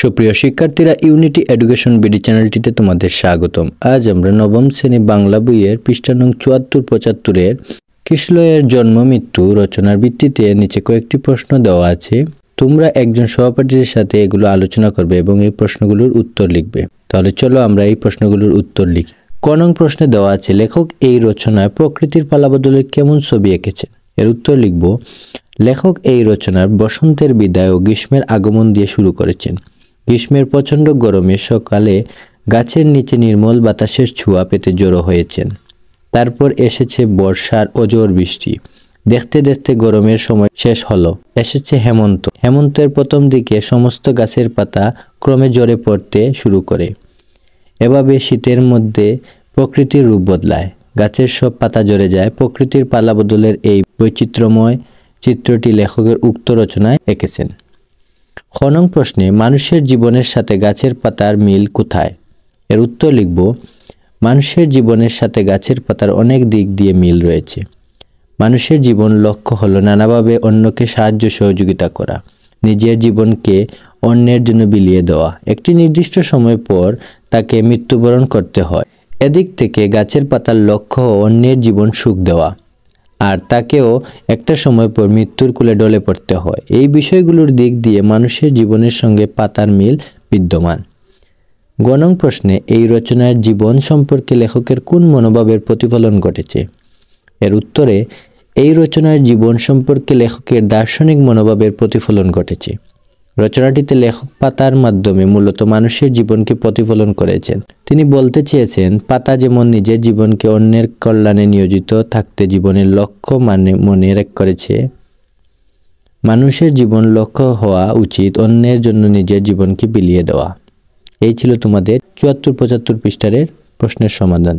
সুপ্রিয় শিক্ষার্থীরা, unity education BD চ্যানেলটিতে তোমাদের স্বাগতম। আজ আমরা নবম শ্রেণী বাংলা বইয়ের পৃষ্ঠা নং ৭৪-৭৫-এর কিশলয়ের জন্ম মৃত্যু রচনার ভিত্তিতে নিচে কয়েকটি প্রশ্ন দেওয়া আছে। তোমরা একজন সহপাঠীদের সাথে এগুলো আলোচনা করবে এবং এই প্রশ্নগুলোর উত্তর লিখবে। তাহলে চলো আমরা এই প্রশ্নগুলোর উত্তর লিখি। ক নং প্রশ্নে দেওয়া আছে, লেখক এই রচনায় প্রকৃতির পালাবদলের কেমন ছবি এঁকেছেন? এর উত্তর লিখব, লেখক এই রচনার বসন্তের বিদায় ও গ্রীষ্মের আগমন দিয়ে শুরু করেছেন। গ্রীষ্মের প্রচণ্ড গরমে সকালে গাছের নিচে নির্মল বাতাসের ছোঁয়া পেতে জড়ো হয়েছেন। তারপর এসেছে বর্ষার অঝোর বৃষ্টি। দেখতে দেখতে গরমের সময় শেষ হলো। এসেছে হেমন্ত। হেমন্তের প্রথম দিকে সমস্ত গাছের পাতা ক্রমে ঝরে পড়তে শুরু করে। এভাবে শীতের মধ্যে প্রকৃতির রূপ বদলায়। গাছের সব পাতা ঝরে যায়। প্রকৃতির পালাবদলের এই বৈচিত্র্যময় চিত্রটি লেখকের উক্ত রচনায় এঁকেছেন। খ নং প্রশ্নে, মানুষের জীবনের সাথে গাছের পাতার মিল কোথায়? এর উত্তর লিখব, মানুষের জীবনের সাথে গাছের পাতার অনেক দিক দিয়ে মিল রয়েছে। মানুষের জীবন লক্ষ্য হলো নানাভাবে অন্যকে সাহায্য সহযোগিতা করা, নিজের জীবনকে অন্যের জন্য বিলিয়ে দেওয়া। একটি নির্দিষ্ট সময় পর তাকে মৃত্যুবরণ করতে হয়। এদিক থেকে গাছের পাতার লক্ষ্য অন্যের জীবন সুখ দেওয়া, আর তাকেও একটা সময় পর মৃত্যুর কোলে ঢলে পড়তে হয়। এই বিষয়গুলোর দিক দিয়ে মানুষের জীবনের সঙ্গে পাতার মিল বিদ্যমান। গ নং প্রশ্নে, এই রচনার জীবন সম্পর্কে লেখকের কোন মনোভাবের প্রতিফলন ঘটেছে? এর উত্তরে, এই রচনার জীবন সম্পর্কে লেখকের দার্শনিক মনোভাবের প্রতিফলন ঘটেছে। রচনাটিতে লেখক পাতার মাধ্যমে মূলত মানুষের জীবনকে প্রতিফলন করেছেন। তিনি বলতে চেয়েছেন, পাতা যেমন নিজের জীবনকে অন্যের কল্যাণে নিয়োজিত থাকতে জীবনের লক্ষ্য মনে করেছে, মানুষের জীবন লক্ষ্য হওয়া উচিত অন্যের জন্য নিজের জীবনকে বিলিয়ে দেওয়া। এই ছিল তোমাদের ৭৪-৭৫ পৃষ্ঠার প্রশ্নের সমাধান।